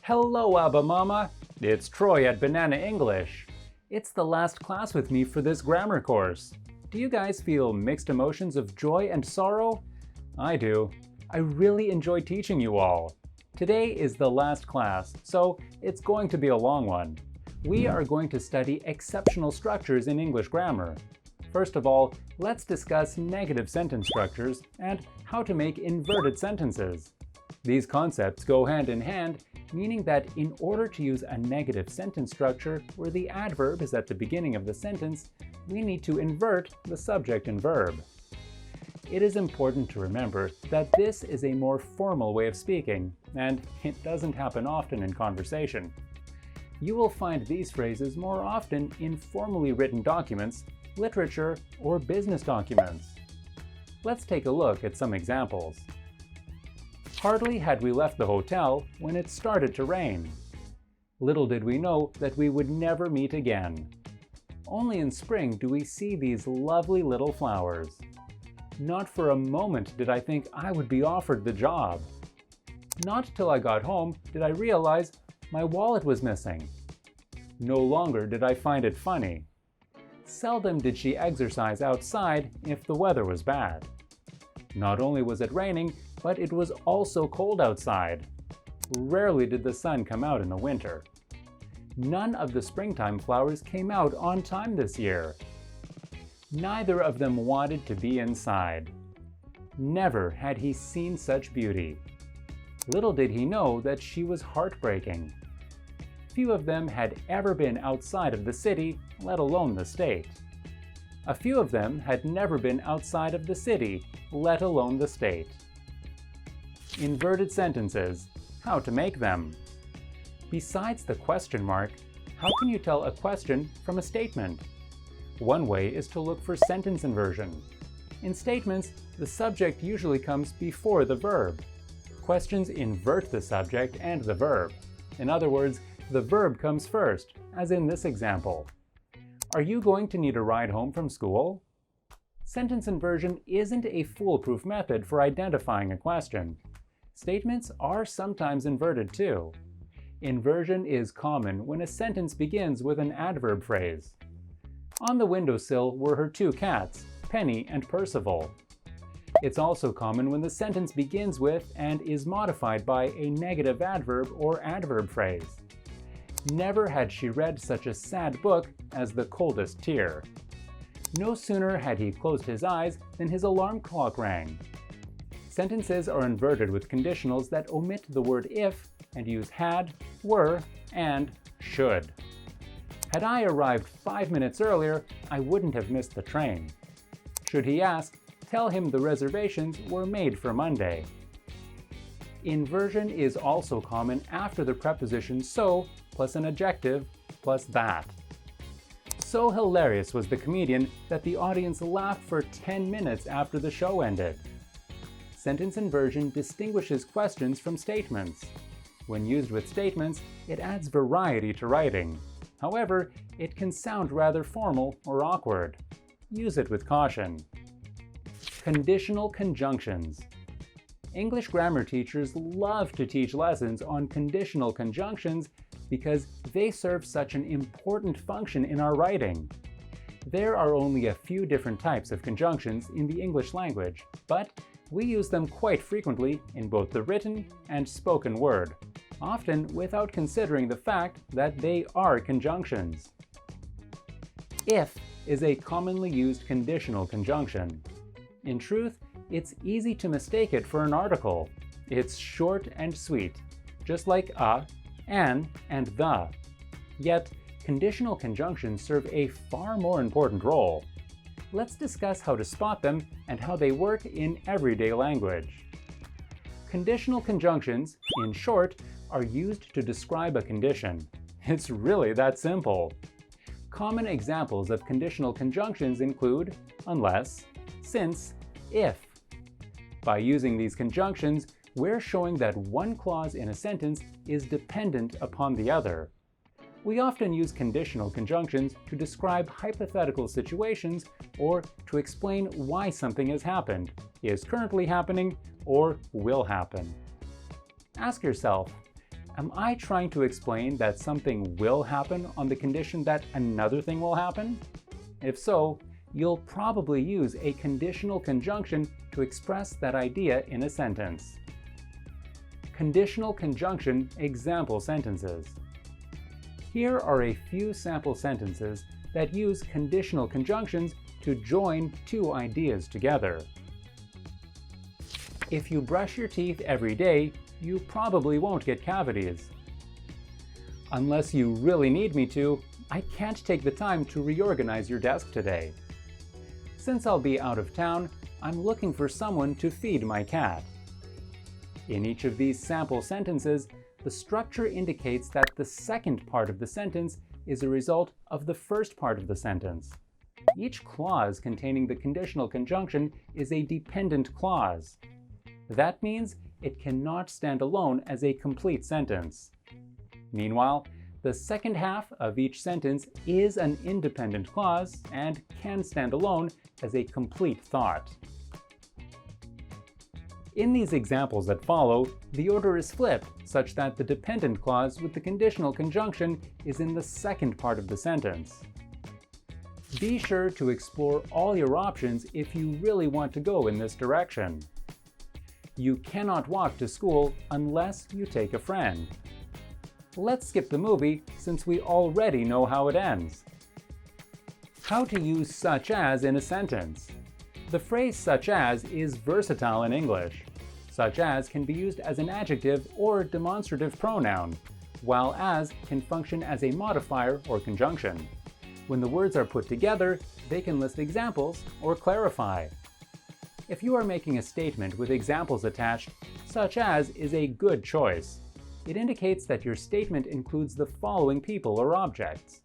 Hello, Abba Mama! It's Troy at Banana English. It's the last class with me for this grammar course. Do you guys feel mixed emotions of joy and sorrow? I do. I really enjoy teaching you all. Today is the last class, so it's going to be a long one. We are going to study exceptional structures in English grammar. First of all, let's discuss negative sentence structures and how to make inverted sentences. These concepts go hand in hand, meaning that in order to use a negative sentence structure where the adverb is at the beginning of the sentence, we need to invert the subject and verb. It is important to remember that this is a more formal way of speaking, and it doesn't happen often in conversation. You will find these phrases more often in formally written documents, literature, or business documents. Let's take a look at some examples. Hardly had we left the hotel when it started to rain. Little did we know that we would never meet again. Only in spring do we see these lovely little flowers. Not for a moment did I think I would be offered the job. Not till I got home did I realize my wallet was missing. No longer did I find it funny. Seldom did she exercise outside if the weather was bad. Not only was it raining, but it was also cold outside. Rarely did the sun come out in the winter. None of the springtime flowers came out on time this year. Neither of them wanted to be inside. Never had he seen such beauty. Little did he know that she was heartbreaking. Few of them had ever been outside of the city, let alone the state. A few of them had never been outside of the city, let alone the state. Inverted sentences. How to make them. Besides the question mark, how can you tell a question from a statement? One way is to look for sentence inversion. In statements, the subject usually comes before the verb. Questions invert the subject and the verb. In other words, the verb comes first, as in this example. Are you going to need a ride home from school? Sentence inversion isn't a foolproof method for identifying a question. Statements are sometimes inverted too. Inversion is common when a sentence begins with an adverb phrase. On the windowsill were her two cats, Penny and Percival. It's also common when the sentence begins with and is modified by a negative adverb or adverb phrase. Never had she read such a sad book as The Coldest Tear. No sooner had he closed his eyes than his alarm clock rang. Sentences are inverted with conditionals that omit the word if and use had, were, and should. Had I arrived 5 minutes earlier, I wouldn't have missed the train. Should he ask, tell him the reservations were made for Monday. Inversion is also common after the preposition so plus an adjective plus that. So hilarious was the comedian that the audience laughed for 10 minutes after the show ended. Sentence inversion distinguishes questions from statements. When used with statements, it adds variety to writing. However, it can sound rather formal or awkward. Use it with caution. Conditional conjunctions. English grammar teachers love to teach lessons on conditional conjunctions because they serve such an important function in our writing. There are only a few different types of conjunctions in the English language, but we use them quite frequently in both the written and spoken word, often without considering the fact that they are conjunctions. If is a commonly used conditional conjunction. In truth, it's easy to mistake it for an article. It's short and sweet, just like a, an, and the. Yet, conditional conjunctions serve a far more important role. Let's discuss how to spot them and how they work in everyday language. Conditional conjunctions, in short, are used to describe a condition. It's really that simple. Common examples of conditional conjunctions include unless, since, if. By using these conjunctions, we're showing that one clause in a sentence is dependent upon the other. We often use conditional conjunctions to describe hypothetical situations or to explain why something has happened, is currently happening, or will happen. Ask yourself, Am I trying to explain that something will happen on the condition that another thing will happen? If so, you'll probably use a conditional conjunction to express that idea in a sentence. Conditional conjunction example sentences. Here are a few sample sentences that use conditional conjunctions to join two ideas together. If you brush your teeth every day, you probably won't get cavities. Unless you really need me to, I can't take the time to reorganize your desk today. Since I'll be out of town, I'm looking for someone to feed my cat. In each of these sample sentences, the structure indicates that the second part of the sentence is a result of the first part of the sentence. Each clause containing the conditional conjunction is a dependent clause. That means it cannot stand alone as a complete sentence. Meanwhile, the second half of each sentence is an independent clause and can stand alone as a complete thought. In these examples that follow, the order is flipped such that the dependent clause with the conditional conjunction is in the second part of the sentence. Be sure to explore all your options if you really want to go in this direction. You cannot walk to school unless you take a friend. Let's skip the movie since we already know how it ends. How to use such as in a sentence. The phrase such as is versatile in English. Such as can be used as an adjective or demonstrative pronoun, while as can function as a modifier or conjunction. When the words are put together, they can list examples or clarify. If you are making a statement with examples attached, such as is a good choice. It indicates that your statement includes the following people or objects.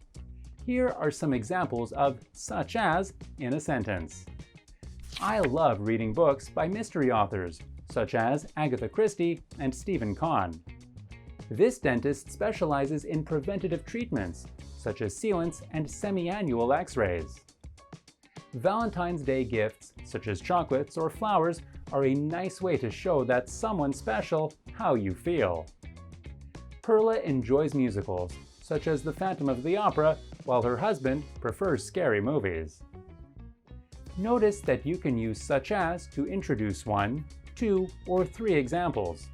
Here are some examples of such as in a sentence. I love reading books by mystery authors, such as Agatha Christie and Stephen Kahn. This dentist specializes in preventative treatments, such as sealants and semi-annual x-rays. Valentine's Day gifts, such as chocolates or flowers, are a nice way to show that someone special how you feel. Perla enjoys musicals, such as The Phantom of the Opera, while her husband prefers scary movies. Notice that you can use such as to introduce 1, 2, or 3 examples.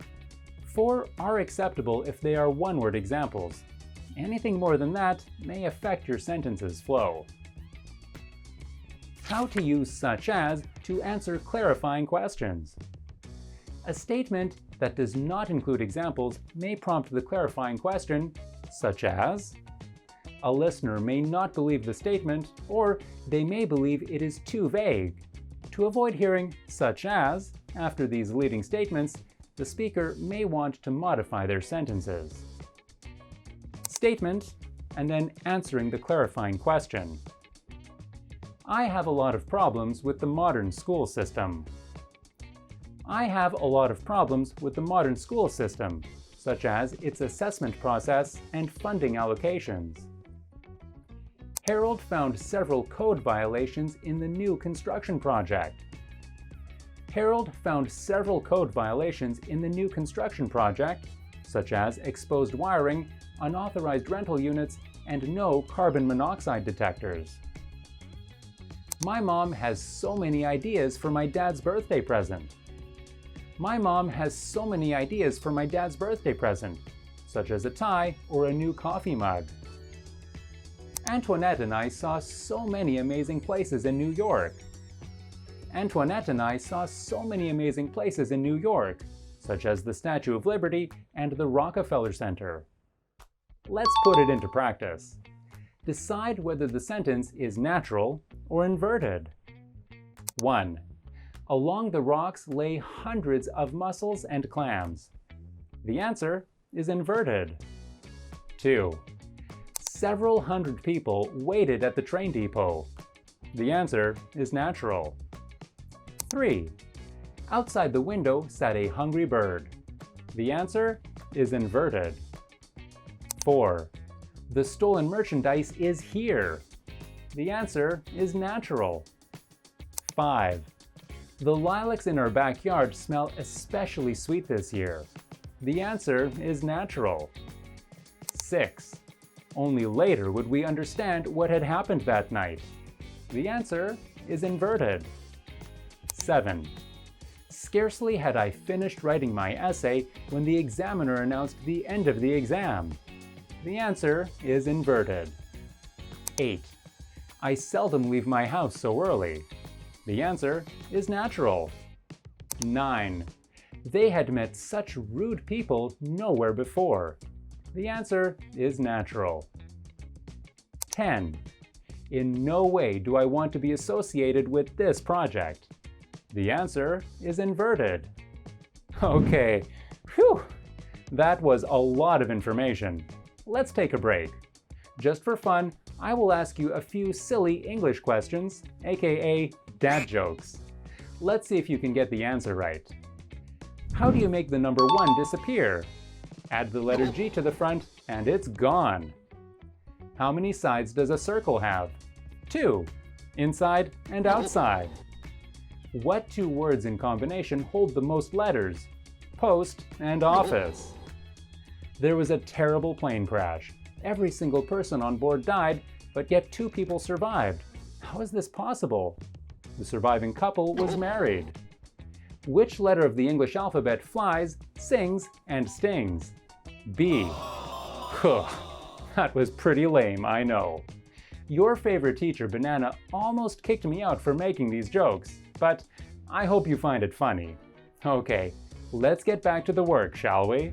4 are acceptable if they are one-word examples. Anything more than that may affect your sentence's flow. How to use such as to answer clarifying questions. A statement that does not include examples may prompt the clarifying question, such as, a listener may not believe the statement, or they may believe it is too vague. To avoid hearing such as after these leading statements, the speaker may want to modify their sentences. Statement, and then answering the clarifying question. I have a lot of problems with the modern school system. I have a lot of problems with the modern school system, such as its assessment process and funding allocations. Harold found several code violations in the new construction project. Harold found several code violations in the new construction project, such as exposed wiring, unauthorized rental units, and no carbon monoxide detectors. My mom has so many ideas for my dad's birthday present. My mom has so many ideas for my dad's birthday present, such as a tie or a new coffee mug. Antoinette and I saw so many amazing places in New York. Antoinette and I saw so many amazing places in New York, such as the Statue of Liberty and the Rockefeller Center. Let's put it into practice. Decide whether the sentence is natural or inverted. 1. Along the rocks lay hundreds of mussels and clams. The answer is inverted. 2. Several hundred people waited at the train depot. The answer is natural. 3. Outside the window sat a hungry bird. The answer is inverted. 4. The stolen merchandise is here. The answer is natural. 5. The lilacs in our backyard smell especially sweet this year. The answer is natural. 6. Only later would we understand what had happened that night. The answer is inverted. 7. Scarcely had I finished writing my essay when the examiner announced the end of the exam. The answer is inverted. 8. I seldom leave my house so early. The answer is natural. 9. They had met such rude people nowhere before. The answer is natural. 10. In no way do I want to be associated with this project. The answer is inverted. Okay, whew, that was a lot of information. Let's take a break. Just for fun, I will ask you a few silly English questions, aka dad jokes. Let's see if you can get the answer right. How do you make the number 1 disappear? Add the letter G to the front and it's gone. How many sides does a circle have? 2. Inside and outside. What 2 words in combination hold the most letters? Post and office. There was a terrible plane crash. Every single person on board died, but yet 2 people survived. How is this possible? The surviving couple was married. Which letter of the English alphabet flies, sings, and stings? B. That was pretty lame, I know. Your favorite teacher, Banana, almost kicked me out for making these jokes, but I hope you find it funny. Okay, let's get back to the work, shall we?